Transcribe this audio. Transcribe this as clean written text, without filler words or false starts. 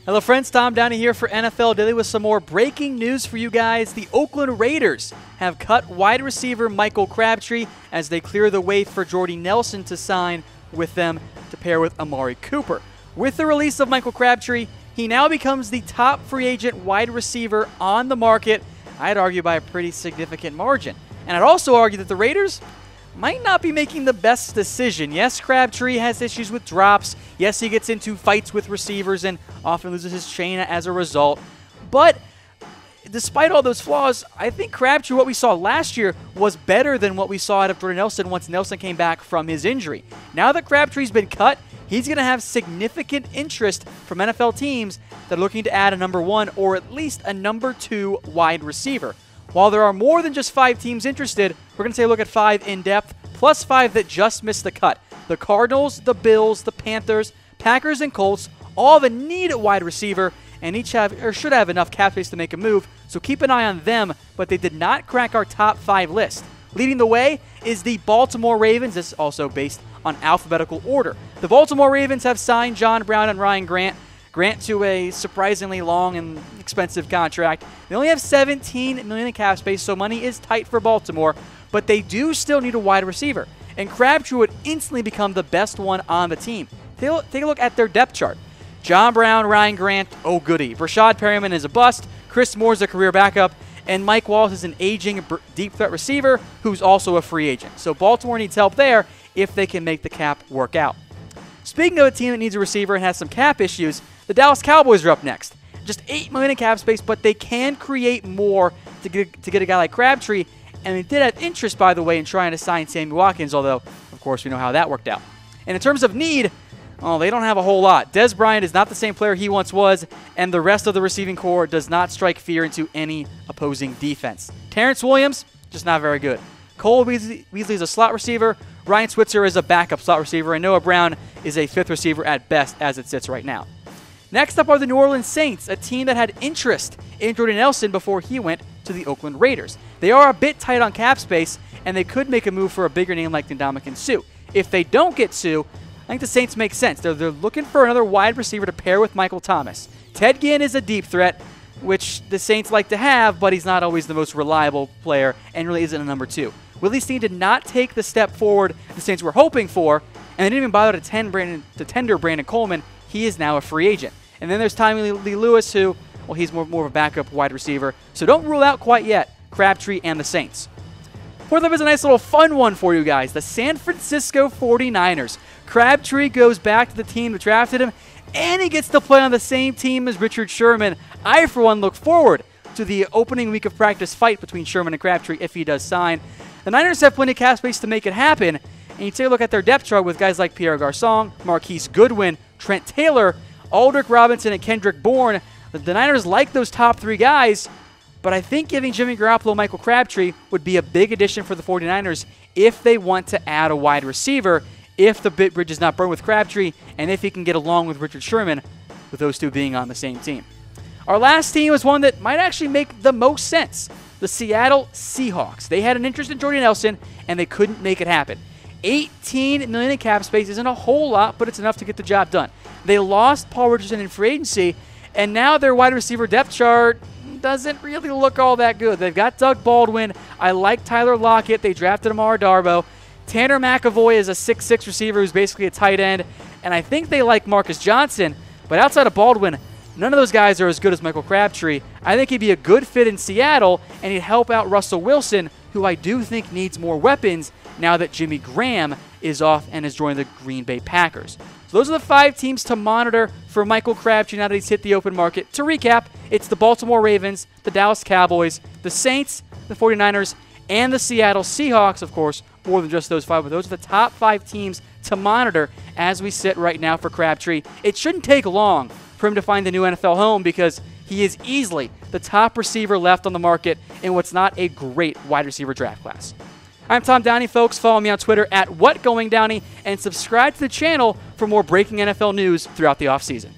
Hello friends, Tom Downey here for NFL Daily with some more breaking news for you guys. The Oakland Raiders have cut wide receiver Michael Crabtree as they clear the way for Jordy Nelson to sign with them to pair with Amari Cooper. With the release of Michael Crabtree, he now becomes the top free agent wide receiver on the market, I'd argue by a pretty significant margin. And I'd also argue that the Raiders might not be making the best decision. Yes, Crabtree has issues with drops. Yes, he gets into fights with receivers and often loses his chain as a result. But despite all those flaws, I think Crabtree, what we saw last year, was better than what we saw out of Jordy Nelson once Nelson came back from his injury. Now that Crabtree's been cut, he's going to have significant interest from NFL teams that are looking to add a number 1 or at least a number 2 wide receiver. While there are more than just 5 teams interested, we're going to take a look at 5 in depth, plus 5 that just missed the cut. The Cardinals, the Bills, the Panthers, Packers, and Colts all have a need at wide receiver, and each have or should have enough cap space to make a move, so keep an eye on them, but they did not crack our top 5 list. Leading the way is the Baltimore Ravens. This is also based on alphabetical order. The Baltimore Ravens have signed John Brown and Ryan Grant to a surprisingly long and expensive contract. They only have $17 million in cap space, so money is tight for Baltimore, but they do still need a wide receiver, and Crabtree would instantly become the best one on the team. Take a look at their depth chart. John Brown, Ryan Grant, oh goody. Rashad Perryman is a bust. Chris Moore's a career backup, and Mike Wallace is an aging deep threat receiver who's also a free agent. So Baltimore needs help there if they can make the cap work out. Speaking of a team that needs a receiver and has some cap issues, the Dallas Cowboys are up next. Just $8 million in cap space, but they can create more to get a guy like Crabtree, and they did have interest, by the way, in trying to sign Sammy Watkins, although, of course, we know how that worked out. And in terms of need, oh, they don't have a whole lot. Dez Bryant is not the same player he once was, and the rest of the receiving core does not strike fear into any opposing defense. Terrence Williams, just not very good. Cole Beasley is a slot receiver. Ryan Switzer is a backup slot receiver, and Noah Brown is a 5th receiver at best as it sits right now. Next up are the New Orleans Saints, a team that had interest in Jordy Nelson before he went to the Oakland Raiders. They are a bit tight on cap space, and they could make a move for a bigger name like Ndamukong Suh. If they don't get Suh, I think the Saints make sense. They're looking for another wide receiver to pair with Michael Thomas. Ted Ginn is a deep threat, which the Saints like to have, but he's not always the most reliable player and really isn't a number 2. Willie Snead did not take the step forward the Saints were hoping for, and they didn't even bother to tender Brandon Coleman. He is now a free agent. And then there's Tommy Lee Lewis, who, well, he's more of a backup wide receiver. So don't rule out quite yet Crabtree and the Saints. Fourth up is a nice little fun one for you guys. The San Francisco 49ers. Crabtree goes back to the team that drafted him, and he gets to play on the same team as Richard Sherman. I, for one, look forward to the opening week of practice fight between Sherman and Crabtree if he does sign. The Niners have plenty of cap space to make it happen, and you take a look at their depth chart with guys like Pierre Garçon, Marquise Goodwin, Trent Taylor, Aldrick Robinson, and Kendrick Bourne. The Niners like those top 3 guys, but I think giving Jimmy Garoppolo Michael Crabtree would be a big addition for the 49ers if they want to add a wide receiver, if the bridge is not burned with Crabtree, and if he can get along with Richard Sherman, with those 2 being on the same team. Our last team was one that might actually make the most sense. The Seattle Seahawks. They had an interest in Jordy Nelson, and they couldn't make it happen. $18 million in cap space isn't a whole lot, but it's enough to get the job done. They lost Paul Richardson in free agency, and now their wide receiver depth chart doesn't really look all that good. They've got Doug Baldwin. I like Tyler Lockett. They drafted Amara Darboh. Tanner McAvoy is a 6'6 receiver who's basically a tight end, and I think they like Marcus Johnson, but outside of Baldwin, none of those guys are as good as Michael Crabtree. I think he'd be a good fit in Seattle, and he'd help out Russell Wilson, who I do think needs more weapons now that Jimmy Graham is off and has joined the Green Bay Packers. So those are the 5 teams to monitor for Michael Crabtree now that he's hit the open market. To recap, it's the Baltimore Ravens, the Dallas Cowboys, the Saints, the 49ers, and the Seattle Seahawks, of course, more than just those 5, but those are the top 5 teams to monitor as we sit right now for Crabtree. It shouldn't take long for him to find the new NFL home because he is easily the top receiver left on the market in what's not a great wide receiver draft class. I'm Tom Downey, folks. Follow me on Twitter at WhatGoingDowney and subscribe to the channel for more breaking NFL news throughout the offseason.